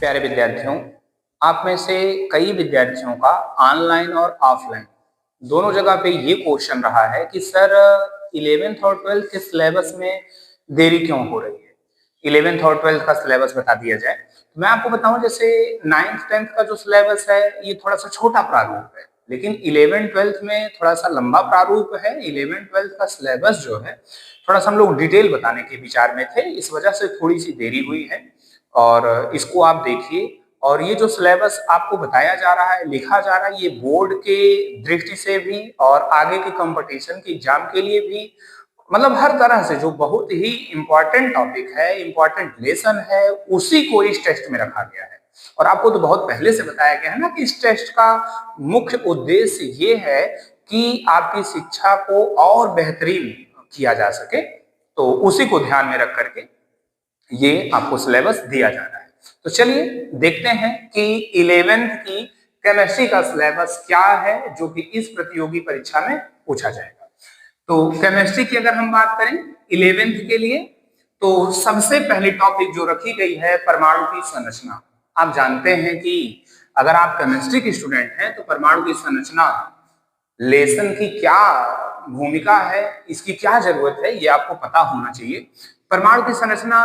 प्यारे विद्यार्थियों, आप में से कई विद्यार्थियों का ऑनलाइन और ऑफलाइन दोनों जगह पे ये क्वेश्चन रहा है कि सर 11th और 12th के सिलेबस में देरी क्यों हो रही है। 11th और 12th का सिलेबस बता दिया जाए तो मैं आपको बताऊं, जैसे 9th 10th का जो सिलेबस है ये थोड़ा सा छोटा प्रारूप है, लेकिन 11th 12th में थोड़ा सा लंबा प्रारूप है। 11th 12th का सिलेबस जो है थोड़ा सा हम लोग डिटेल बताने के विचार में थे, इस वजह से थोड़ी सी देरी हुई है। और इसको आप देखिए, और ये जो सिलेबस आपको बताया जा रहा है, लिखा जा रहा है, ये बोर्ड के दृष्टि से भी और आगे के कंपटीशन के एग्जाम के लिए भी, मतलब हर तरह से जो बहुत ही इंपॉर्टेंट टॉपिक है, इंपॉर्टेंट लेसन है, उसी को इस टेस्ट में रखा गया है। और आपको तो बहुत पहले से बताया गया है ना कि इस टेस्ट का मुख्य उद्देश्य ये है कि आपकी शिक्षा को और बेहतरीन किया जा सके, तो उसी को ध्यान में रख करके ये आपको सिलेबस दिया जा रहा है। तो चलिए देखते हैं कि 11th की केमिस्ट्री का सिलेबस क्या है जो कि इस प्रतियोगी परीक्षा में पूछा जाएगा। तो केमिस्ट्री की अगर हम बात करें 11th के लिए, तो सबसे पहली टॉपिक जो रखी गई है परमाणु की संरचना। आप जानते हैं कि अगर आप केमिस्ट्री के स्टूडेंट हैं तो परमाणु की संरचना लेसन की क्या भूमिका है, इसकी क्या जरूरत है, ये आपको पता होना चाहिए। परमाणु की संरचना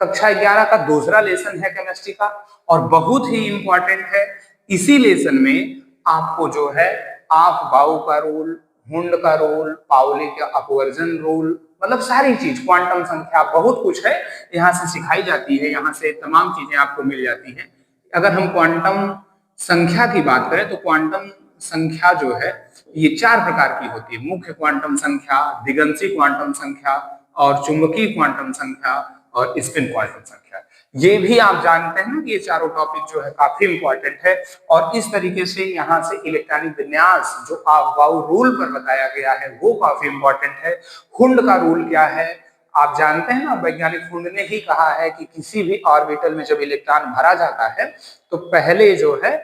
कक्षा 11 का दूसरा लेसन है केमिस्ट्री का और बहुत ही इंपॉर्टेंट है। इसी लेसन में आपको जो है आप बाउ का रूल, हुंड का रूल, पाउली का अपवर्जन रूल, मतलब सारी चीज, क्वांटम संख्या, बहुत कुछ है यहाँ से सिखाई जाती है, यहाँ से तमाम चीजें आपको मिल जाती हैं। अगर हम क्वांटम संख्या की बात करें तो क्वांटम संख्या जो है ये 4 प्रकार की होती है। मुख्य क्वांटम संख्या, दिगंशी क्वांटम संख्या और चुंबकीय क्वांटम संख्या और स्पिन क्वांटम संख्या। ये भी आप जानते हैं कि ये चारों टॉपिक जो है काफी इंपॉर्टेंट है। और इस तरीके से यहाँ से इलेक्ट्रॉनिक विन्यास जो आफबाउ रूल पर बताया गया है वो काफी इंपॉर्टेंट है। हुंड का रूल क्या है आप जानते हैं ना, वैज्ञानिक हुंड ने ही कहा है कि किसी भी ऑर्बिटल में जब इलेक्ट्रॉन भरा जाता है तो पहले जो है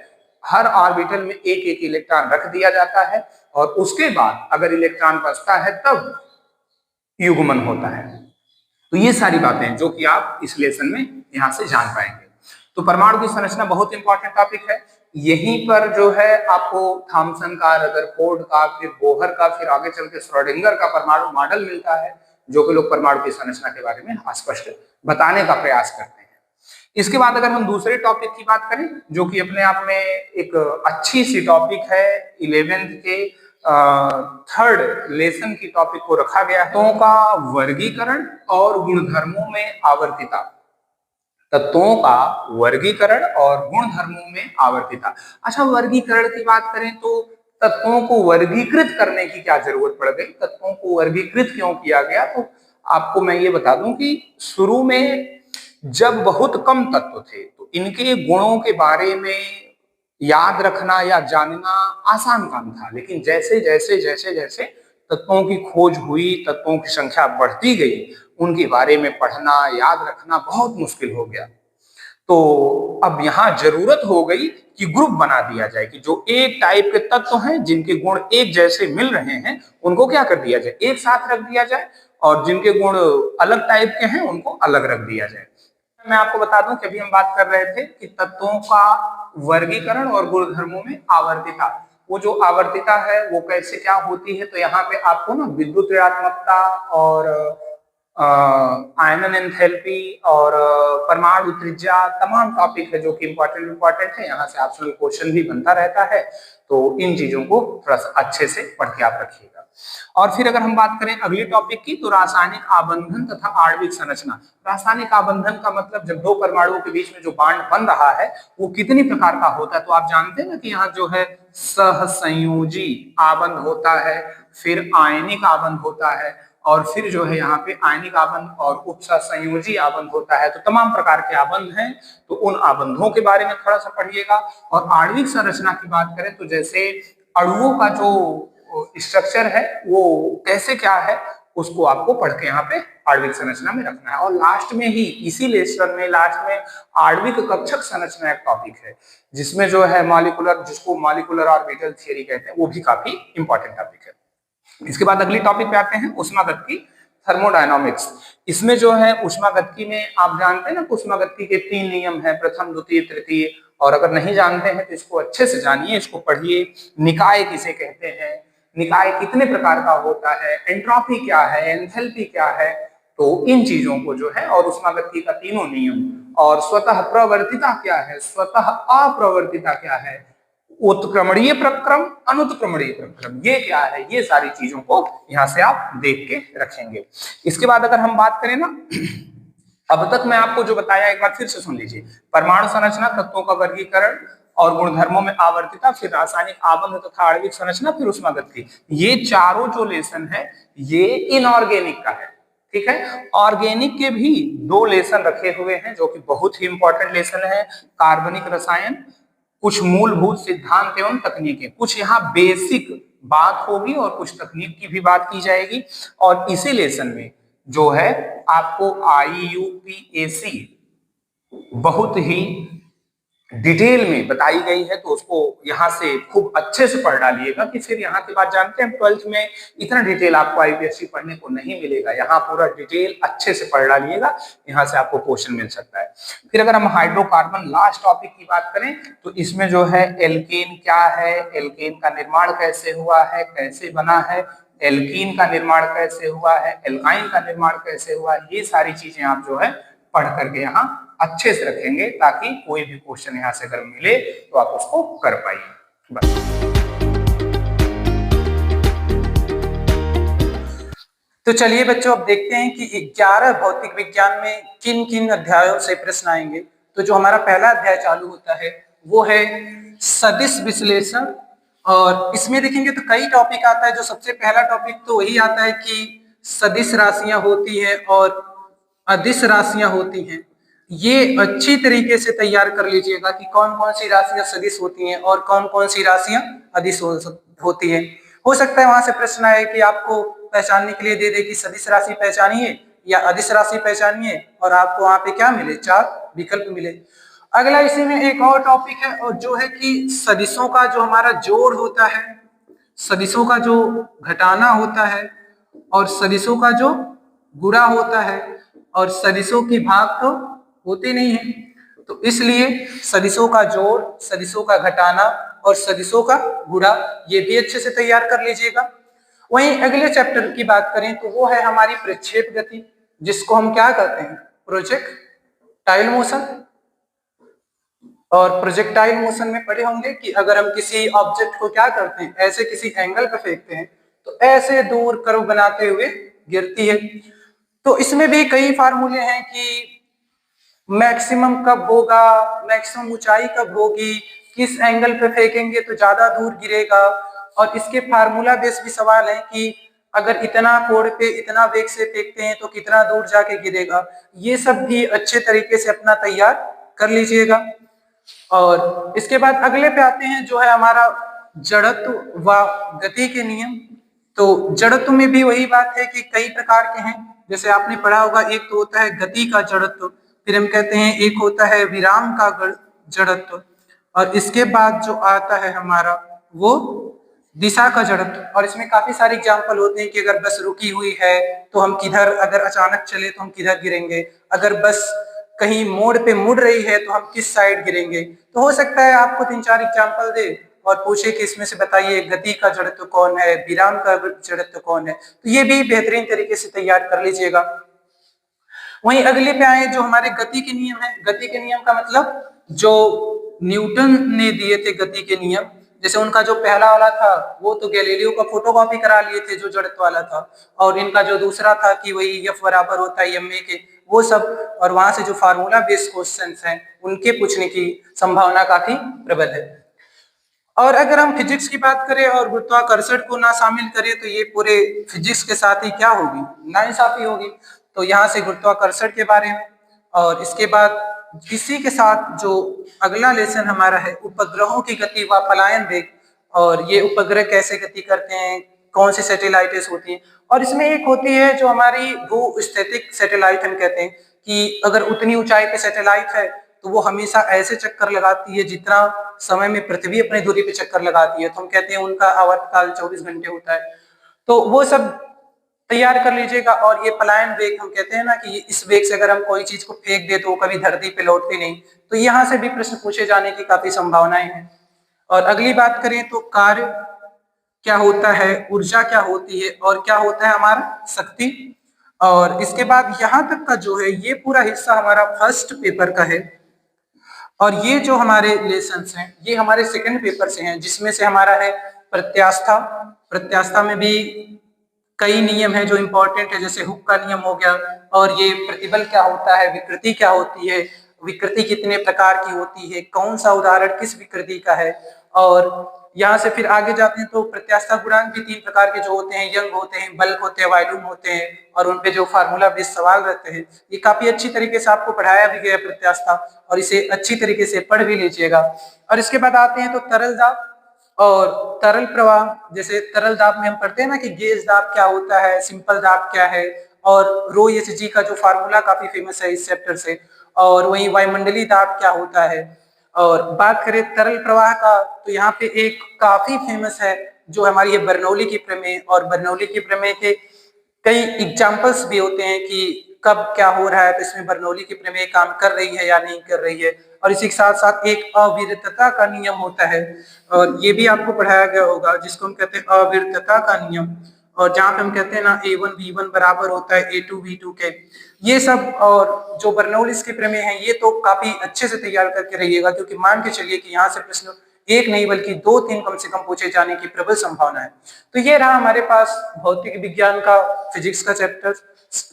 हर ऑर्बिटल में एक एक इलेक्ट्रॉन रख दिया जाता है और उसके बाद अगर इलेक्ट्रॉन बचता है तब युग्मन होता है। तो ये सारी बातें जो कि आप इस लेसन में यहां से जान पाएंगे। तो परमाणु की संरचना बहुत इंपॉर्टेंट टॉपिक है। यहीं पर जो है आपको थॉमसन का, रदरफोर्ड का, फिर बोहर का, फिर आगे चल के श्रोडिंगर का परमाणु मॉडल मिलता है जो कि लोग परमाणु की संरचना के बारे में स्पष्ट बताने का प्रयास करते हैं। इसके बाद अगर हम दूसरे टॉपिक की बात करें जो कि अपने आप में एक अच्छी सी टॉपिक है, 11th के थर्ड लेसन की टॉपिक को रखा गया है, तत्वों का वर्गीकरण और गुणधर्मों में आवर्तिता। तत्वों का वर्गीकरण और गुणधर्मों में आवर्तिता। अच्छा, वर्गीकरण की बात करें तो तत्वों को वर्गीकृत करने की क्या जरूरत पड़ गई, तत्वों को वर्गीकृत क्यों किया गया, तो आपको मैं ये बता दूं कि शुरू में जब बहुत कम तत्व थे तो इनके गुणों के बारे में याद रखना या जानना आसान काम था, लेकिन जैसे जैसे जैसे जैसे तत्वों की खोज हुई, तत्वों की संख्या बढ़ती गई, उनके बारे में पढ़ना, याद रखना बहुत मुश्किल हो गया। तो अब यहाँ जरूरत हो गई कि ग्रुप बना दिया जाए कि जो एक टाइप के तत्व हैं जिनके गुण एक जैसे मिल रहे हैं उनको क्या कर दिया जाए, एक साथ रख दिया जाए, और जिनके गुण अलग टाइप के हैं उनको अलग रख दिया जाए। मैं आपको बता दूं कि अभी हम बात कर रहे थे कि तत्वों का वर्गीकरण और गुणधर्मों में आवर्तिता। वो जो आवर्तिता है वो कैसे क्या होती है, तो यहाँ पे आपको ना विद्युत ऋणात्मकता और आयनन एंथैल्पी और परमाणु त्रिज्या, तमाम टॉपिक है जो कि इंपॉर्टेंट है। यहाँ से ऑप्शनल क्वेश्चन भी बनता रहता है, तो इन चीजों को थोड़ा सा अच्छे से पढ़ के आप रखिएगा। और फिर अगर हम बात करें अगली टॉपिक की, तो रासायनिक आबंधन तथा आणविक संरचना। रासायनिक आबंधन का मतलब जब दो परमाणुओं के बीच में जो बांड बन रहा है वो कितनी प्रकार का होता है, तो आप जानते हैं ना कि यहाँ जो है सहसंयोजी आबंध होता है, फिर आयनिक आबंध होता है, और फिर जो है यहाँ पे आयनिक आबंध और उपसंयोजी आबंध होता है। तो तमाम प्रकार के आबंध हैं, तो उन आबंधों के बारे में थोड़ा सा पढ़िएगा। और आणविक संरचना की बात करें तो जैसे अणुओं का जो स्ट्रक्चर है वो कैसे क्या है उसको आपको पढ़ के यहाँ पे आणविक संरचना में रखना है। और लास्ट में ही इसी लेसन में लास्ट में आणविक कक्षक संरचना एक टॉपिक है जिसमें जो है मॉलिक्यूलर, जिसको मॉलिक्यूलर ऑर्बिटल थ्योरी कहते हैं, वो भी काफी इंपॉर्टेंट टॉपिक है। इसके बाद अगली टॉपिक पे आते हैं ऊष्मागतिकी थर्मोडायनामिक्स। इसमें जो है ऊष्मागतिकी में आप जानते हैं ना, ऊष्मागतिकी के 3 नियम हैं, प्रथम, द्वितीय, तृतीय। और अगर नहीं जानते हैं तो इसको अच्छे से जानिए, इसको पढ़िए। निकाय किसे कहते हैं, निकाय कितने प्रकार का होता है, एंट्रोपी क्या है, एंथैल्पी क्या है, तो इन चीजों को जो है, और ऊष्मागतिकी का तीनों नियम, और स्वतः प्रवर्तिता क्या है, स्वतः अप्रवर्तिता क्या है, उत्क्रमणीय प्रक्रम, अनुत्क्रमणीय प्रक्रम ये क्या है, ये सारी चीजों को यहां से आप देख के रखेंगे। इसके बाद अगर हम बात करें ना, अब तक मैं आपको जो बताया एक बार फिर से सुन लीजिए। परमाणु संरचना, तत्वों का वर्गीकरण और गुणधर्मों में आवर्तिता, फिर रासायनिक आबंध तथा आणविक संरचना, फिर ऊष्मागतिकी, ये चारों जो लेसन है ये इनऑर्गेनिक का है। ठीक है, ऑर्गेनिक के भी 2 लेसन रखे हुए हैं जो कि बहुत ही इंपॉर्टेंट लेसन है। कार्बनिक रसायन, कुछ मूलभूत सिद्धांत एवं तकनीकें, कुछ यहाँ बेसिक बात होगी और कुछ तकनीक की भी बात की जाएगी। और इसी लेसन में जो है आपको IUPAC बहुत ही डिटेल में बताई गई है, तो उसको यहां से खूब अच्छे से पढ़ डालिएगा कि फिर यहाँ की बात जानते हैं 12th में इतना डिटेल आपको IPSC पढ़ने को नहीं मिलेगा। यहाँ पूरा डिटेल अच्छे से पढ़ डालिएगा, यहाँ से आपको क्वेश्चन मिल सकता है। फिर अगर हम हाइड्रोकार्बन लास्ट टॉपिक की बात करें तो इसमें जो है एल्केन क्या है, एल्केन का निर्माण कैसे हुआ है, कैसे बना है, एल्कीन का निर्माण कैसे हुआ है, एल्काइन का निर्माण कैसे हुआ है, ये सारी चीजें आप जो है पढ़ करके यहाँ अच्छे से रखेंगे, ताकि कोई भी क्वेश्चन यहाँ से अगर मिले तो आप उसको कर पाइए। बस। तो चलिए बच्चों, अब देखते हैं कि 11 भौतिक विज्ञान में किन किन अध्यायों से प्रश्न आएंगे। तो जो हमारा पहला अध्याय चालू होता है वो है सदिश विश्लेषण। और इसमें देखेंगे तो कई टॉपिक आता है। जो सबसे पहला टॉपिक तो वही आता है कि सदिश राशियां होती हैं और अदिश राशियां होती हैं। ये अच्छी तरीके से तैयार कर लीजिएगा कि कौन कौन सी राशियां सदिश होती हैं और कौन कौन सी राशियां अदिश होती हैं। हो सकता है वहां से प्रश्न आए कि आपको पहचानने के लिए दे दे कि सदिश राशि पहचानिए या अदिश राशि पहचानिए, और आपको वहां पे क्या मिले, 4 विकल्प मिले। अगला इसी में एक और टॉपिक है, और जो है कि सदिशों का जो हमारा जोड़ होता है, सदिशों का जो घटाना होता है, और सदिशों का जो गुणा होता है, और सदिशों की भाग तो होते नहीं है, तो इसलिए सदिशों का जोड़, सदिशों का घटाना और सदिशों का गुणा ये भी अच्छे से तैयार कर लीजिएगा। वहीं अगले चैप्टर की बात करें तो वो है हमारी प्रक्षेप गति, जिसको हम क्या कहते हैं, प्रोजेक्टाइल मोशन। और प्रोजेक्टाइल मोशन में पढ़े होंगे कि अगर हम किसी ऑब्जेक्ट को क्या करते हैं, ऐसे किसी एंगल पर फेंकते हैं तो ऐसे दूर कर्व बनाते हुए गिरती है। तो इसमें भी कई फार्मूले हैं कि मैक्सिमम कब होगा, मैक्सिमम ऊंचाई कब होगी, किस एंगल पे फेंकेंगे तो ज्यादा दूर गिरेगा, और इसके फार्मूला बेस भी सवाल है कि अगर इतना कोण पे इतना वेग से फेंकते हैं तो कितना दूर जाके गिरेगा। ये सब भी अच्छे तरीके से अपना तैयार कर लीजिएगा। और इसके बाद अगले पे आते हैं जो है हमारा जड़त्व व गति के नियम। तो जड़त्व में भी वही बात है कि कई प्रकार के हैं, जैसे आपने पढ़ा होगा, एक तो होता है गति का जड़त्व, फिर हम कहते हैं एक होता है विराम का जड़त्व, और इसके बाद जो आता है हमारा वो दिशा का जड़त्व। और इसमें काफी सारे एग्जाम्पल होते हैं कि अगर बस रुकी हुई है तो हम किधर, अगर अचानक चले तो हम किधर गिरेंगे, अगर बस कहीं मोड़ पे मुड़ रही है तो हम किस साइड गिरेंगे। तो हो सकता है आपको 3-4 एग्जाम्पल दे और पूछे कि इसमें से बताइए गति का जड़त्व कौन है, विराम का जड़त्व कौन है। तो ये भी बेहतरीन तरीके से तैयार कर लीजिएगा। वहीं अगले पे आए जो हमारे गति के नियम है। गति के नियम का मतलब जो न्यूटन ने दिए थे गति के नियम, जैसे उनका जो पहला वाला था वो तो गैलीलियो का फोटोकॉपी करा लिए थे जो जड़त्व वाला था, और इनका जो दूसरा था कि वही F बराबर होता है ma के, वो सब, और वहां से जो फार्मूला बेस्ड क्वेश्चंस हैं उनके पूछने की संभावना काफी प्रबल है। और अगर हम फिजिक्स की बात करें और गुरुत्वाकर्षण को ना शामिल करें तो ये पूरे फिजिक्स के साथ ही क्या होगी, नाइंसाफी होगी। तो यहाँ से गुरुत्वाकर्षण के बारे में, और इसके बाद इसी के साथ जो अगला लेसन हमारा है उपग्रहों की गति व पलायन वेग, और ये उपग्रह कैसे गति करते हैं, कौन सी सैटेलाइटें होती हैं। और इसमें एक होती है जो हमारी भूस्थितिक सैटेलाइट हम कहते हैं कि अगर उतनी ऊंचाई पे सैटेलाइट है तो वो हमेशा ऐसे चक्कर लगाती है जितना समय में पृथ्वी अपनी दूरी पे चक्कर लगाती है, तो हम कहते हैं उनका आवर्तकाल 24 घंटे होता है। तो वो सब तैयार कर लीजिएगा। और ये पलायन वेग हम कहते हैं ना कि इस वेग से अगर हम कोई चीज को फेंक दे तो वो कभी धरती पे लौटती नहीं, तो यहाँ से भी प्रश्न पूछे जाने की काफी संभावनाएं हैं। और अगली बात करें तो कार्य क्या होता है, ऊर्जा क्या होती है, और क्या होता है हमारा शक्ति। और इसके बाद यहाँ तक का जो है ये पूरा हिस्सा हमारा फर्स्ट पेपर का है। और ये जो हमारे लेसन्स हैं ये हमारे सेकंड पेपर से हैं, जिसमें से हमारा है प्रत्यास्था। प्रत्यास्था में भी कई नियम है जो इंपॉर्टेंट है, जैसे हुक का नियम हो गया, और ये प्रतिबल क्या होता है, विकृति क्या होती है, विकृति कितने प्रकार की होती है, कौन सा उदाहरण किस विकृति का है। और यहाँ से फिर आगे जाते हैं तो प्रत्यास्था गुणांक भी तीन प्रकार के जो होते हैं, यंग होते हैं, बल्क होते हैं, वॉल्यूम होते हैं, और उनपे जो फार्मूला बेस्ड सवाल रहते हैं। ये काफी अच्छी तरीके से आपको पढ़ाया भी गया प्रत्यास्था, और इसे अच्छी तरीके से पढ़ भी लीजिएगा। और इसके बाद आते हैं तो तरल दाब और तरल प्रवाह। जैसे तरल दाब में हम पढ़ते हैं ना कि गेज दाब क्या होता है, सिंपल दाब क्या है, और रो एच जी का जो फार्मूला काफी फेमस है इस चैप्टर से, और वही वायुमंडलीय दाब क्या होता है। और बात करें तरल प्रवाह का तो यहाँ पे एक काफी फेमस है जो हमारी है बर्नौली की प्रमेय। और बर्नौली की प्रमेय के कई एग्जाम्पल्स भी होते हैं कि कब क्या हो रहा है, तो इसमें बर्नौली की प्रमेय काम कर रही है या नहीं कर रही है। और इसी के साथ साथ एक अविरतता का नियम होता है, और ये भी आपको पढ़ाया गया होगा, जिसको हम कहते हैं अविरतता का नियम। और जहाँ पे हम कहते हैं ना A1 B1 बराबर होता है A2 B2 के, ये सब। और जो बर्नौलिस के प्रमेय है ये तो काफी अच्छे से तैयार करके रहिएगा, क्योंकि मान के चलिए कि यहाँ से प्रश्न एक नहीं बल्कि दो तीन कम से कम पूछे जाने की प्रबल संभावना है। तो ये रहा हमारे पास भौतिक विज्ञान का, फिजिक्स का चैप्टर,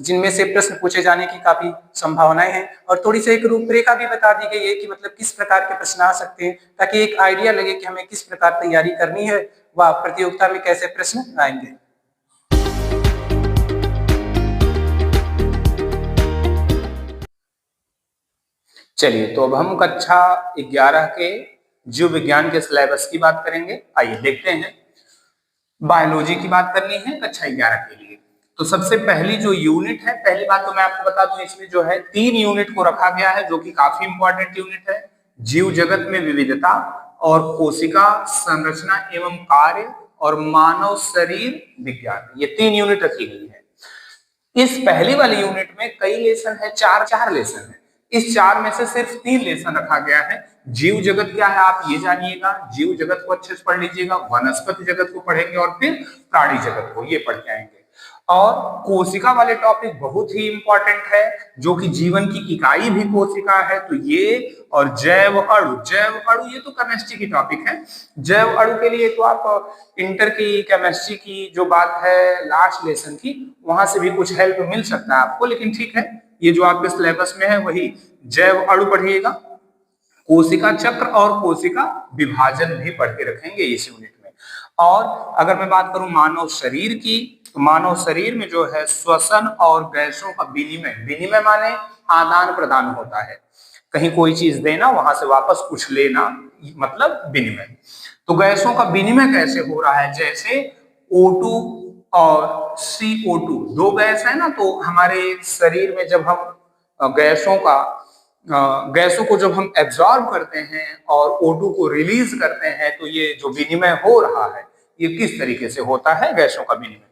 जिनमें से प्रश्न पूछे जाने की काफी संभावनाएं हैं। और थोड़ी सी एक रूपरेखा भी बता दी गई है कि मतलब किस प्रकार के प्रश्न आ सकते हैं, ताकि एक आइडिया लगे कि हमें किस प्रकार तैयारी करनी है व प्रतियोगिता में कैसे प्रश्न आएंगे। चलिए, तो अब हम कक्षा 11 के जीव विज्ञान के सिलेबस की बात करेंगे। आइए देखते हैं। बायोलॉजी की बात करनी है कक्षा 11 के लिए। तो सबसे पहली जो यूनिट है, पहली बात तो मैं आपको बता दूं, इसमें जो है 3 यूनिट को रखा गया है जो कि काफी इंपॉर्टेंट यूनिट है। जीव जगत में विविधता और कोशिका संरचना एवं कार्य और मानव शरीर विज्ञान, ये 3 यूनिट रखी गई है। इस पहली वाली यूनिट में कई लेसन है, चार लेसन है। इस 4 में से सिर्फ 3 लेसन रखा गया है। जीव जगत क्या है आप ये जानिएगा, जीव जगत को अच्छे से पढ़ लीजिएगा, वनस्पति जगत को पढ़ेंगे और फिर प्राणी जगत को, ये पढ़ के आएंगे। और कोशिका वाले टॉपिक बहुत ही इंपॉर्टेंट है, जो कि जीवन की इकाई भी कोशिका है, तो ये। और जैव अणु, ये तो केमिस्ट्री की टॉपिक है। जैव अणु के लिए तो आप इंटर की केमिस्ट्री की जो बात है लास्ट लेसन की, वहां से भी कुछ हेल्प मिल सकता है आपको, लेकिन ठीक है, ये जो आपके सिलेबस में है वही जैव अणु पढ़िएगा। कोशिका चक्र और कोशिका विभाजन भी पढ़ के रखेंगे इस यूनिट में। और अगर मैं बात करूं मानव शरीर की, तो मानव शरीर में जो है श्वसन और गैसों का विनिमय माने आदान प्रदान होता है। कहीं कोई चीज देना, वहां से वापस कुछ लेना, मतलब विनिमय। तो गैसों का विनिमय कैसे हो रहा है, जैसे O2 और CO2 दो गैस है ना, तो हमारे शरीर में जब हम गैसों को जब हम एब्जॉर्ब करते हैं और O2 को रिलीज करते हैं, तो ये जो विनिमय हो रहा है ये किस तरीके से होता है, गैसों का विनिमय।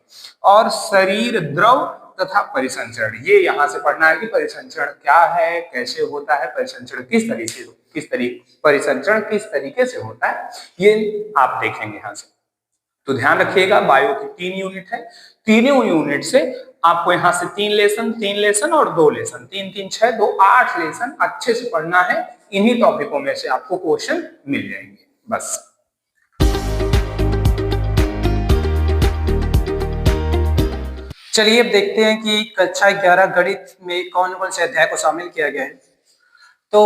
और शरीर द्रव तथा परिसंचरण, ये यहाँ से पढ़ना है कि परिसंचरण क्या है, कैसे होता है, परिसंचरण परिसंचरण किस तरीके से होता है, ये आप देखेंगे यहाँ से। तो ध्यान रखिएगा, बायो की 3 यूनिट है। तीनों यूनिट से आपको यहाँ से 3 लेसन और 2 लेसन, 3 3 6 2 8 लेसन अच्छे से पढ़ना है। इन्हीं टॉपिकों में से आपको क्वेश्चन मिल जाएंगे बस। चलिए अब देखते हैं कि कक्षा 11 गणित में कौन कौन से अध्याय को शामिल किया गया है। तो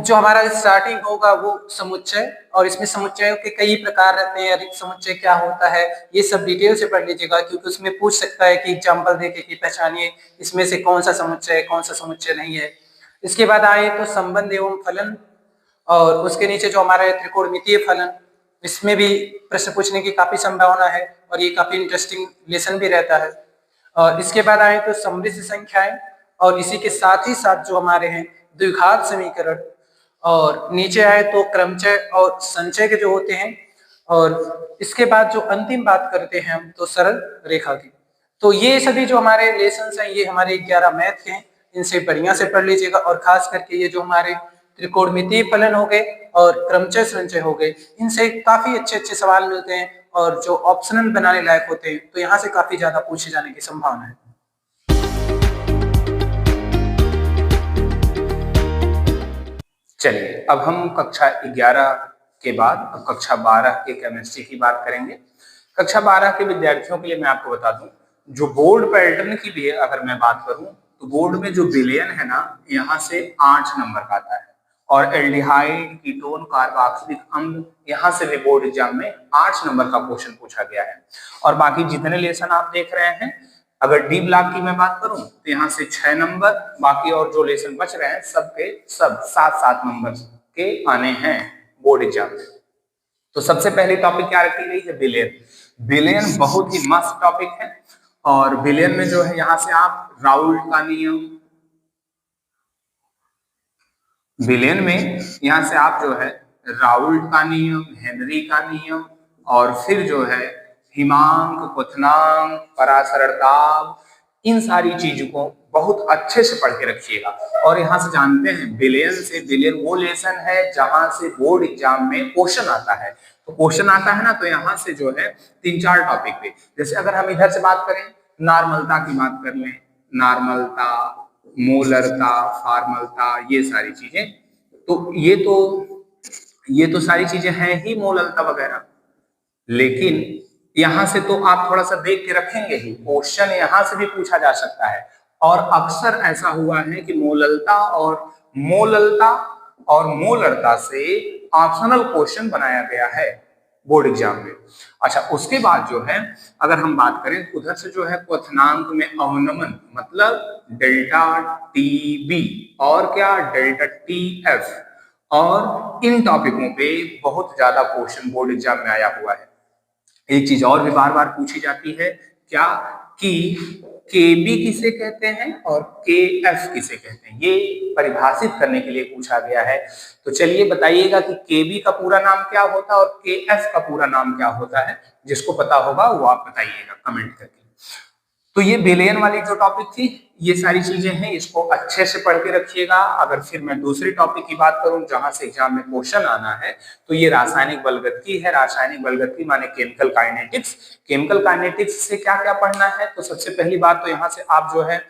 जो हमारा स्टार्टिंग होगा वो समुच्चय, और इसमें समुच्चयों के कई प्रकार रहते हैं। रिक्त समुच्चय क्या होता है ये सब डिटेल से पढ़ लीजिएगा, क्योंकि उसमें पूछ सकता है कि एग्जाम्पल देके कि पहचानिए इसमें से कौन सा समुच्चय है, कौन सा समुच्चय नहीं है। इसके बाद आए तो संबंध एवं फलन, और उसके नीचे जो हमारा है त्रिकोणमितीय फलन, इसमें भी प्रश्न पूछने की काफी संभावना है, और ये काफी इंटरेस्टिंग लेसन भी रहता है। और इसके बाद आए तो समृद्ध संख्याएं, और इसी के साथ ही साथ जो हमारे हैं द्विघात समीकरण, और नीचे आए तो क्रमचय और संचय के जो होते हैं। और इसके बाद जो अंतिम बात करते हैं हम तो सरल रेखा की। तो ये सभी जो हमारे लेसन्स हैं ये हमारे 11 मैथ के हैं, इनसे बढ़िया से पढ़ लीजिएगा। और खास करके ये जो हमारे त्रिकोणमितीय फलन हो गए और क्रमचय संचय हो गए, इनसे काफी अच्छे अच्छे सवाल मिलते हैं और जो ऑप्शनल बनाने लायक होते हैं, तो यहाँ से काफी ज्यादा पूछे जाने की संभावना है। चलिए अब हम कक्षा 11 के बाद अब कक्षा 12 के केमिस्ट्री की बात करेंगे। कक्षा 12 के विद्यार्थियों के लिए मैं आपको बता दूं, जो बोर्ड पैटर्न की भी अगर मैं बात करूं तो बोर्ड में जो विलयन है ना, यहाँ से 8 नंबर का आता है और एल्डिहाइड, कीटोन, कार्बोक्सिलिक अम्ल, यहाँ से भी बोर्ड एग्जाम में 8 नंबर का क्वेश्चन पूछा गया है। और बाकी जितने लेसन आप देख रहे हैं, अगर डी ब्लॉक की मैं बात करूं तो यहाँ से 6 नंबर, बाकी और जो लेसन बच रहे हैं सबके सब 7-7 नंबर के आने हैं बोर्ड एग्जाम में। तो सबसे पहली टॉपिक क्या रखी गई है? विलयन। विलयन बहुत ही मस्त टॉपिक है और विलयन में जो है यहाँ से आप राउल्ट का नियम, विलयन में यहाँ से आप जो है राउल्ट का नियम, हेनरी का नियम और फिर जो है हिमांक, क्वथनांक, परासरण दाब, इन सारी चीजों को बहुत अच्छे से पढ़ के रखिएगा। और यहाँ से जानते हैं विलयन से, विलयन वो लेसन है जहां से बोर्ड एग्जाम में क्वेश्चन आता है। तो क्वेश्चन आता है ना, तो यहाँ से जो है 3-4 टॉपिक पे, जैसे अगर हम इधर से बात करें, नॉर्मलता की बात कर लें, नॉर्मलता, मोलरता, फार्मलता, ये सारी चीजें, तो ये तो सारी चीजें हैं ही, मोलरता वगैरह। लेकिन यहां से तो आप थोड़ा सा देख के रखेंगे ही, क्वेश्चन यहां से भी पूछा जा सकता है। और अक्सर ऐसा हुआ है कि मोलरता और मोलरता से ऑप्शनल क्वेश्चन बनाया गया है बोर्ड एग्जाम में। अच्छा, उसके बाद जो है अगर हम बात करें उधर से जो है क्वथनांक में अवनमन मतलब डेल्टा टीबी और क्या डेल्टा टीएफ, और इन टॉपिकों पे बहुत ज्यादा क्वेश्चन बोर्ड एग्जाम में आया हुआ है। एक चीज और भी बार बार पूछी जाती है, क्या कि केबी किसे कहते हैं और केएफ किसे कहते हैं, ये परिभाषित करने के लिए पूछा गया है। तो चलिए बताइएगा कि केबी का पूरा नाम क्या होता है और केएफ का पूरा नाम क्या होता है। जिसको पता होगा वो आप बताइएगा कमेंट करके। तो ये विलयन वाली जो टॉपिक थी, ये सारी चीजें हैं, इसको अच्छे से पढ़ के रखिएगा। अगर फिर मैं दूसरी टॉपिक की बात करूं जहां से एग्जाम में क्वेश्चन आना है, तो ये रासायनिक बलगतिकी है। रासायनिक बलगतिकी माने केमिकल काइनेटिक्स। केमिकल काइनेटिक्स से क्या क्या पढ़ना है? तो सबसे पहली बात तो यहाँ से आप जो है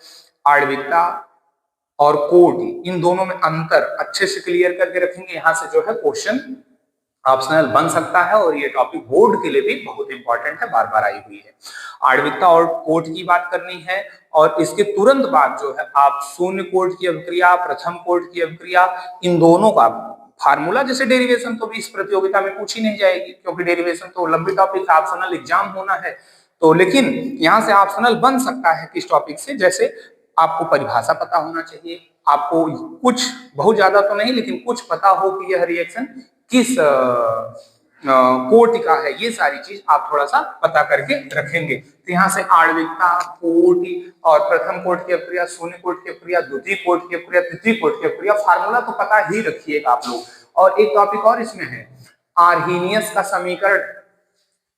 आणविकता और कोटि, इन दोनों में अंतर अच्छे से क्लियर करके रखेंगे। यहाँ से जो है क्वेश्चन ऑप्शनल बन सकता है और ये टॉपिक बोर्ड के लिए भी बहुत इंपॉर्टेंट है, बार बार आई हुई है। आणविकता और कोट की बात करनी है और इसके तुरंत बाद जो है आप शून्य कोट की अभिक्रिया, प्रथम कोट की अभिक्रिया, इन दोनों का फार्मूला, जैसे डेरिवेशन तो भी इस प्रतियोगिता में पूछी नहीं जाएगी क्योंकि डेरिवेशन तो लंबी टॉपिक, ऑप्शनल एग्जाम होना है। तो लेकिन यहाँ से ऑप्शनल बन सकता है किस टॉपिक से, जैसे आपको परिभाषा पता होना चाहिए, आपको कुछ बहुत ज्यादा तो नहीं लेकिन कुछ पता हो कि यह रिएक्शन किस कोटि का है, ये सारी चीज आप थोड़ा सा पता करके रखेंगे। तो यहाँ से आणविकता, कोटि और प्रथम कोट की अभिक्रिया, शून्य कोट की अभिक्रिया, द्वितीय कोट की अभिक्रिया, तृतीय कोट की अभिक्रिया, फार्मूला तो पता ही रखिएगा आप लोग। और एक टॉपिक और इसमें है आर्हीनियस का समीकरण,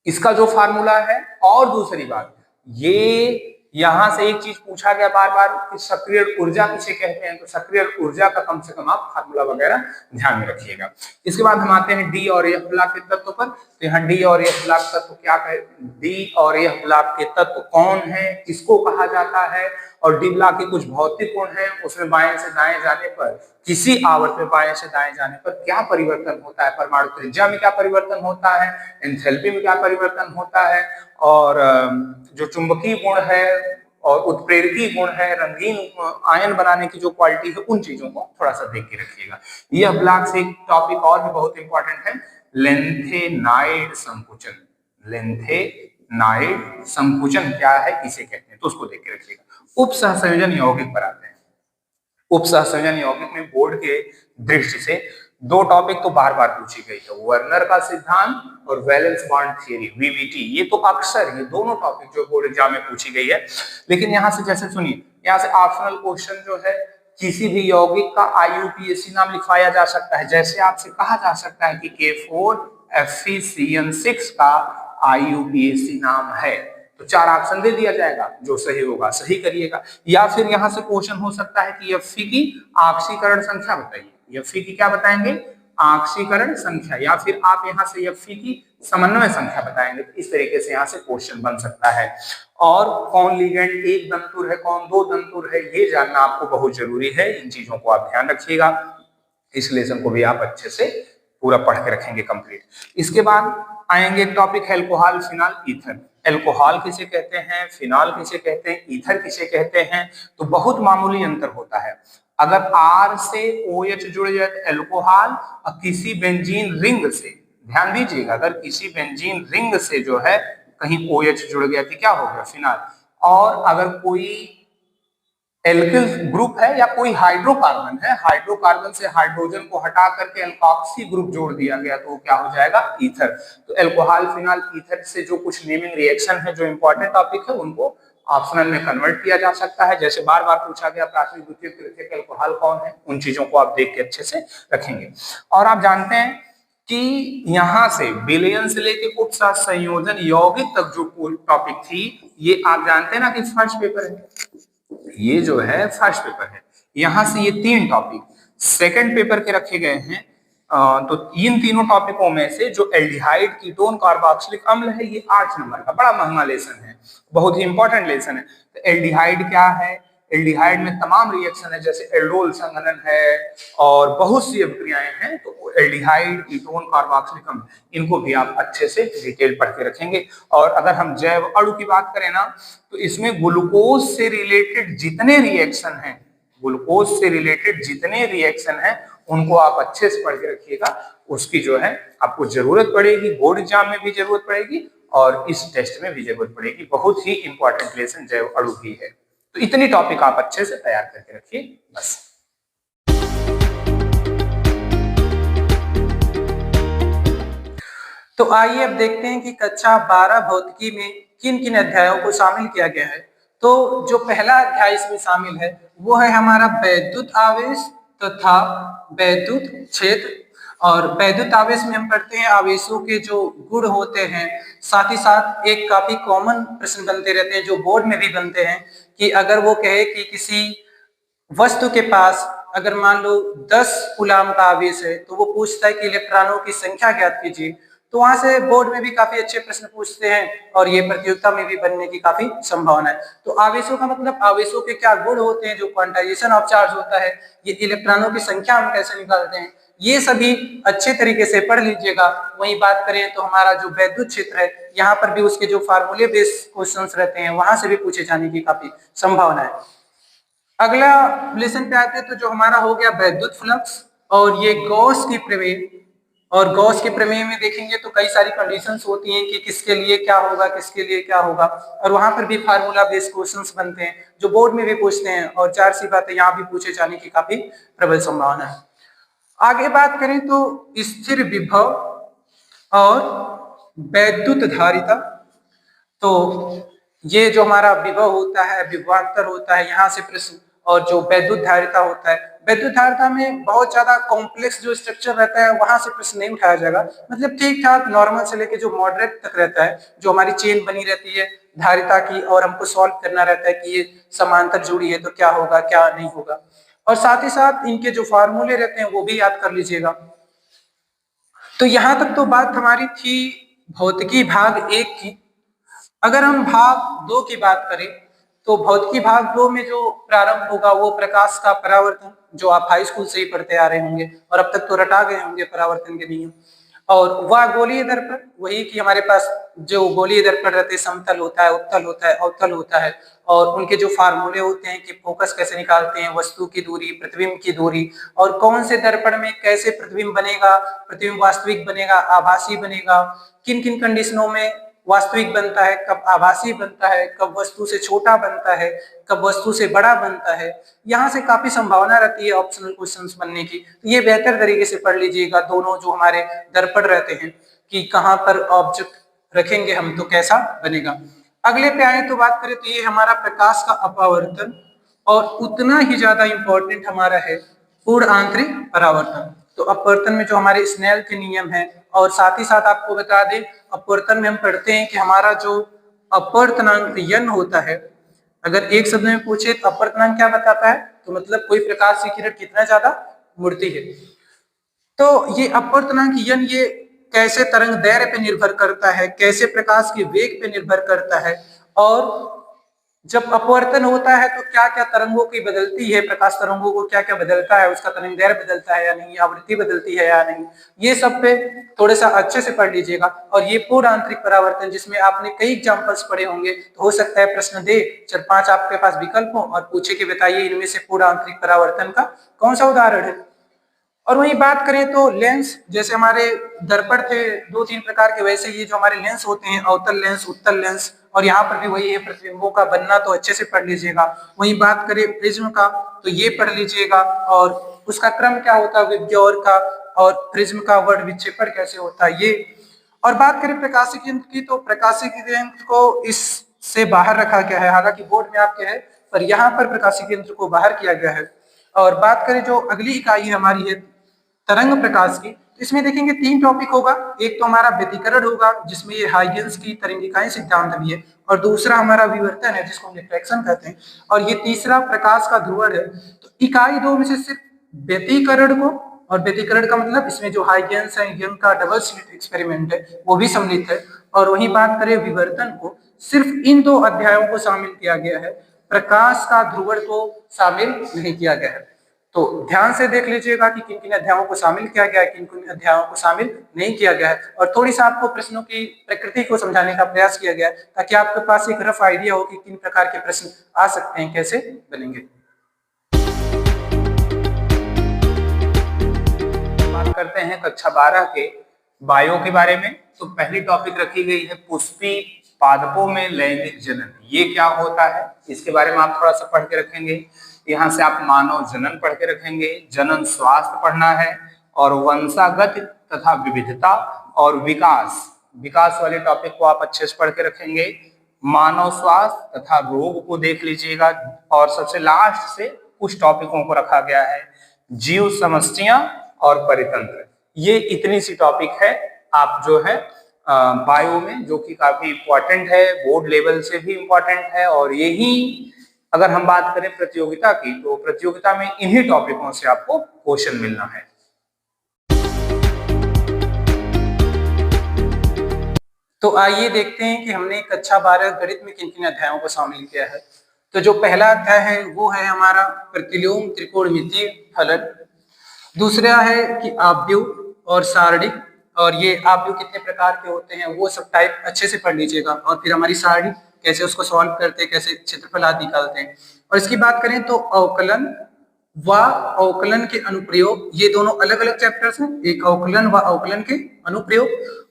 इसका जो फार्मूला है। और दूसरी बात, ये यहां से एक चीज पूछा गया बार बार कि सक्रिय ऊर्जा किसे कहते हैं, तो सक्रिय ऊर्जा का कम से कम आप फार्मूला वगैरह ध्यान में रखिएगा। इसके बाद हम आते हैं डी और एफ ब्लॉक के तत्व पर। तो यहाँ डी और एफ ब्लॉक तत्व क्या है, डी और एफ ब्लॉक के तत्व कौन है, किसको कहा जाता है, और डी ब्लॉक के कुछ भौतिक गुण है, उसमें बाएं से दाएं जाने पर, किसी आवर्त में बाएं से दाएं जाने पर क्या परिवर्तन होता है, परमाणु त्रिज्या में क्या परिवर्तन होता है, एंथैल्पी में क्या परिवर्तन होता है, और जो चुंबकीय गुण है और उत्प्रेरकीय गुण है, रंगीन आयन बनाने की जो क्वालिटी है, उन चीजों को थोड़ा सा देख के रखिएगा। यह ब्लॉक से एक टॉपिक और भी बहुत इंपॉर्टेंट है, लेंथेनाइड संकुचन। लेंथेनाइड संकुचन क्या है, किसे कहते हैं, तो उसको देख के रखिएगा। उप सहसंयोजन यौगिक पर आते हैं। उप सहसंयोजन यौगिक में बोर्ड के दृष्टि से दो टॉपिक तो बार बार पूछी गई है, वर्नर का सिद्धांत और वैलेंस बॉन्ड थ्योरी, वीवीटी। ये तो अक्सर ये दोनों टॉपिक जो बोर्ड एग्जाम में पूछी गई है। लेकिन यहाँ से जैसे सुनिए, यहाँ से ऑप्शनल क्वेश्चन जो है, किसी भी यौगिक का आईयूपीएसी नाम लिखवाया जा सकता है। जैसे आपसे कहा जा सकता है कि K4 FeCN6 का आईयूपीएसी नाम है, तो तो 4 ऑप्शन दे दिया जाएगा, जो सही होगा सही करिएगा। या फिर यहाँ से क्वेश्चन हो सकता है कि एफ की आक्सीकरण संख्या बताइए। एफ की क्या बताएंगे? आक्सीकरण संख्या। या फिर आप यहाँ से एफ की समन्वय संख्या बताएंगे। तो इस तरीके से यहाँ से क्वेश्चन बन सकता है। और कौन लिगेंड एक दंतुर है, कौन दो दंतुर है, ये जानना आपको बहुत जरूरी है। इन चीजों को आप ध्यान रखिएगा। इस लेसन को भी आप अच्छे से पूरा पढ़ के रखेंगे कंप्लीट। इसके बाद आएंगे टॉपिक है अल्कोहल, फिनॉल, ईथर। अल्कोहल किसे कहते हैं, फिनॉल किसे कहते हैं, ईथर किसे कहते हैं? तो बहुत मामूली अंतर होता है। अगर R से OH जुड़ जाए तो अल्कोहल, और किसी बेंजीन रिंग से, ध्यान दीजिएगा, अगर किसी बेंजीन रिंग से जो है कहीं OH जुड़ गया तो क्या हो गया? फिनॉल। और अगर कोई एल्किल ग्रुप है या कोई हाइड्रोकार्बन है, हाइड्रोकार्बन से हाइड्रोजन को हटा करके अल्कोक्सी ग्रुप जोड़ दिया गया तो वो क्या हो जाएगा? ईथर। तो अल्कोहल, फिनॉल, ईथर से जो कुछ नेमिंग रिएक्शन है, जो इंपॉर्टेंट टॉपिक है, उनको ऑप्शनल में कन्वर्ट किया जा सकता है। जैसे बार बार पूछा गया प्राथमिक, द्वितीयक, तृतीयक अल्कोहल कौन है, उन चीजों को आप देख के अच्छे से रखेंगे। और आप जानते हैं कि यहां से विलयन से लेके उपसर्ग संयोजन यौगिक तक जो टॉपिक थी, ये आप जानते हैं ना कि फर्स्ट पेपर है। ये जो है फर्स्ट पेपर है। यहां से ये 3 टॉपिक सेकंड पेपर के रखे गए हैं। तो इन तीनों टॉपिकों में से जो एल्डिहाइड, कीटोन, कार्बोक्सिलिक अम्ल है, ये 8 नंबर का बड़ा महंगा लेसन है, बहुत ही इंपॉर्टेंट लेसन है। तो एल्डिहाइड क्या है? एल्डिहाइड में तमाम रिएक्शन है, जैसे एल्डोल संघनन है और बहुत सी अभिक्रियाएं हैं। तो एल्डिहाइड, कीटोन, कार्बोक्सिलिक अम्ल, इनको भी आप अच्छे से डिटेल पढ़ के रखेंगे। और अगर हम जैव अणु की बात करें ना, तो इसमें ग्लूकोज से रिलेटेड जितने रिएक्शन हैं, ग्लूकोज से रिलेटेड जितने रिएक्शन हैं, उनको आप अच्छे से पढ़ के रखिएगा। उसकी जो है आपको जरूरत पड़ेगी, बोर्ड एग्जाम में भी जरूरत पड़ेगी और इस टेस्ट में भी जरूरत पड़ेगी। बहुत ही इंपॉर्टेंट लेसन जैव अणु भी है। तो इतनी टॉपिक आप अच्छे से तैयार करके रखिए बस। तो आइए अब देखते हैं कि कक्षा 12 भौतिकी में किन किन अध्यायों को शामिल किया गया है। तो जो पहला अध्याय इसमें शामिल है वो है हमारा वैद्युत आवेश तथा वैद्युत क्षेत्र। और वैद्युत आवेश में हम पढ़ते हैं आवेशों के जो गुण होते हैं। साथ ही साथ एक काफी कॉमन प्रश्न बनते रहते हैं जो बोर्ड में भी बनते हैं कि अगर वो कहे कि किसी वस्तु के पास अगर मान लो 10 कूलाम का आवेश है तो वो पूछता है कि इलेक्ट्रॉनों की संख्या ज्ञात कीजिए। तो वहां से बोर्ड में भी काफी अच्छे प्रश्न पूछते हैं और ये प्रतियोगिता में भी बनने की काफी संभावना है। तो आवेशों का मतलब आवेशों के क्या गुण होते हैं, जो क्वांटाइजेशन ऑफ चार्ज होता है, ये इलेक्ट्रॉनों की संख्या हम कैसे निकालते हैं, ये सभी अच्छे तरीके से पढ़ लीजिएगा। वहीं बात करें तो हमारा जो वैद्युत क्षेत्र है, यहाँ पर भी उसके जो फार्मूले बेस्ड क्वेश्चंस रहते हैं वहां से भी पूछे जाने की काफी संभावना है। अगला लेसन पे आते हैं तो जो हमारा हो गया वैद्युत फ्लक्स और ये गॉस की प्रमेय। और गॉस के प्रमेय में देखेंगे तो कई सारी कंडीशंस होती हैं कि किसके लिए क्या होगा, किसके लिए क्या होगा, और वहां पर भी फार्मूला बेस्ड क्वेश्चंस बनते हैं जो बोर्ड में भी पूछते हैं और जाहिर सी बात है यहाँ भी पूछे जाने की काफी प्रबल संभावना है। आगे बात करें तो स्थिर विभव और वैद्युत धारिता। तो ये जो हमारा विभव होता है, विभवांतर होता है, यहाँ से प्रश्न। और जो वैद्युत धारिता होता है, वैद्युत धारिता में बहुत ज्यादा कॉम्प्लेक्स जो स्ट्रक्चर रहता है वहां से प्रश्न नहीं उठाया जाएगा। मतलब ठीक ठाक नॉर्मल से लेके जो मॉडरेट तक रहता है, जो हमारी चेन बनी रहती है धारिता की, और हमको सॉल्व करना रहता है कि ये समांतर जुड़ी है तो क्या होगा क्या नहीं होगा। और साथ ही साथ इनके जो फार्मूले रहते हैं वो भी याद कर लीजिएगा। तो यहां तक तो बात हमारी थी भौतिकी भाग 1 की। अगर हम भाग 2 की बात करें तो भौतिकी भाग 2 में जो प्रारंभ होगा वो प्रकाश का परावर्तन, जो आप हाई स्कूल से ही पढ़ते आ रहे होंगे और अब तक तो रटा गए होंगे परावर्तन के नियम। और वह गोलीय दर्पण, वही कि हमारे पास जो गोलीय दर्पण रहते हैं, समतल होता है, उत्तल होता है, अवतल होता है, और उनके जो फार्मूले होते हैं कि फोकस कैसे निकालते हैं, वस्तु की दूरी, प्रतिबिंब की दूरी, और कौन से दर्पण में कैसे प्रतिबिंब बनेगा, प्रतिबिंब वास्तविक बनेगा, आभासी बनेगा, किन किन कंडीशनों में वास्तविक बनता है, कब आभासी बनता है, कब वस्तु से छोटा बनता है, कब वस्तु से बड़ा बनता है। यहाँ से काफी संभावना रहती है ऑप्शनल क्वेश्चंस बनने की। तो ये बेहतर तरीके से पढ़ लीजिएगा दोनों जो हमारे दर्पण रहते हैं कि कहाँ पर ऑब्जेक्ट रखेंगे हम तो कैसा बनेगा। अगले पे आए तो बात करें तो ये हमारा प्रकाश का अपवर्तन, और उतना ही ज्यादा इंपॉर्टेंट हमारा है पूर्ण आंतरिक परावर्तन। तो अपवर्तन में जो हमारे स्नेल के नियम है, और साथ ही साथ आपको बता दें अपवर्तन में हम पढ़ते हैं कि हमारा जो अपवर्तनांक यन होता है। अगर एक शब्द में पूछे तो अपवर्तनांक क्या बताता है, तो मतलब कोई प्रकाश की किरण कितना ज्यादा मुड़ती है। तो ये अपवर्तनांक यन ये कैसे तरंग दैर्घ्य पे निर्भर करता है, कैसे प्रकाश के वेग पे निर्भर करता है, और जब अपवर्तन होता है तो क्या क्या तरंगों की बदलती है, प्रकाश तरंगों को क्या क्या बदलता है, उसका तरंग दैर्घ्य बदलता है या नहीं, आवृत्ति बदलती है या नहीं, ये सब पे थोड़ा सा अच्छे से पढ़ लीजिएगा। और ये पूर्ण आंतरिक परावर्तन जिसमें आपने कई एग्जांपल्स पढ़े होंगे, तो हो सकता है प्रश्न दे 4-5 आपके पास विकल्प हो और पूछे कि बताइए इनमें से पूर्ण आंतरिक परावर्तन का कौन सा उदाहरण है। और वही बात करें तो लेंस, जैसे हमारे दर्पण थे 2-3 प्रकार के, वैसे ये जो हमारे लेंस होते हैं, अवतल लेंस, उत्तल लेंस, और यहाँ पर भी वही है, प्रतिबिंबों का बनना तो अच्छे से पढ़ लीजिएगा। वही बात करें प्रिज्म का, तो ये पढ़ लीजिएगा, और उसका क्रम क्या होता है विबग्योर का, और प्रिज्म का वर्ण विक्षेपण कैसे होता है ये। और बात करें प्रकाशीय केंद्र की, तो प्रकाशीय केंद्र को इससे बाहर रखा गया है, हालांकि बोर्ड में आपके है, पर यहाँ पर प्रकाशीय केंद्र को बाहर किया गया है। और बात करें जो अगली इकाई है हमारी है तरंग प्रकाश की, तो इसमें देखेंगे 3 टॉपिक होगा। एक तो हमारा व्यतिकरण होगा जिसमें ये हाइगेंस की तरंगिकाएं सिद्धांत भी है, और दूसरा हमारा विवर्तन है जिसको हम रिफ्लेक्शन कहते हैं, और ये तीसरा प्रकाश का ध्रुवण है। तो इकाई 2 में से सिर्फ व्यतिकरण को, और व्यतिकरण का मतलब इसमें जो हाइगेंस है, यंग का डबल स्लिट एक्सपेरिमेंट है वो भी सम्मिलित है। और वही बात करें विवर्तन को, सिर्फ इन 2 अध्यायों को शामिल किया गया है, प्रकाश का ध्रुवण को शामिल नहीं किया गया है। तो ध्यान से देख लीजिएगा कि किन किन अध्यायों को शामिल किया गया है, किन किन अध्यायों को शामिल नहीं किया गया है, और थोड़ी सा आपको प्रश्नों की प्रकृति को समझाने का प्रयास किया गया है ताकि आपके पास एक रफ आइडिया हो कि किन प्रकार के प्रश्न आ सकते हैं, कैसे बनेंगे। बात करते हैं कक्षा 12 के बायो के बारे में। तो पहली टॉपिक रखी गई है पुष्पी पादपों में लैंगिक जनन, ये क्या होता है इसके बारे में आप थोड़ा सा पढ़ के रखेंगे। यहाँ से आप मानव जनन पढ़ के रखेंगे, जनन स्वास्थ्य पढ़ना है, और वंशागत तथा विविधता और विकास, विकास वाले टॉपिक को आप अच्छे से पढ़ के रखेंगे। मानव स्वास्थ्य तथा रोग को देख लीजिएगा, और सबसे लास्ट से कुछ टॉपिकों को रखा गया है जीव समष्टियां और परितंत्र। ये इतनी सी टॉपिक है आप जो है बायो में, जो कि काफी इंपॉर्टेंट है, बोर्ड लेवल से भी इंपॉर्टेंट है। और यही अगर हम बात करें प्रतियोगिता की, तो प्रतियोगिता में इन्हीं टॉपिकों से आपको क्वेश्चन मिलना है। तो आइए देखते हैं कि हमने कक्षा 12 गणित में किन किन अध्यायों को शामिल किया है। तो जो पहला अध्याय है वो है हमारा प्रतिलोम त्रिकोणमितीय फलन। दूसरा है कि आव्यूह और सारणिक, और ये आव्यूह कितने प्रकार के होते हैं वो सब टाइप अच्छे से पढ़ लीजिएगा, और फिर हमारी सारणिक कैसे उसको सॉल्व करते हैं, कैसे क्षेत्रफल आदि निकालते हैं। और इसकी बात करें तो अवकलन व अवकलन के अनुप्रयोग, ये दोनों अलग अलग चैप्टर्स हैं, एक अवकलन व अवकलन के अनुप्रयोग,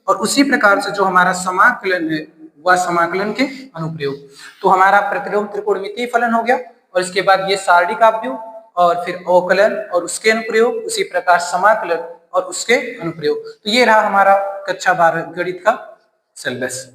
और उसी प्रकार से जो हमारा समाकलन है वह समाकलन के अनुप्रयोग। तो हमारा प्रतिलोम त्रिकोणमितीय फलन हो गया, और इसके बाद ये सारणिक आव्यूह, और फिर अवकलन और उसके अनुप्रयोग, उसी प्रकार समाकलन और उसके अनुप्रयोग। तो ये रहा हमारा कक्षा 12 गणित का सिलेबस।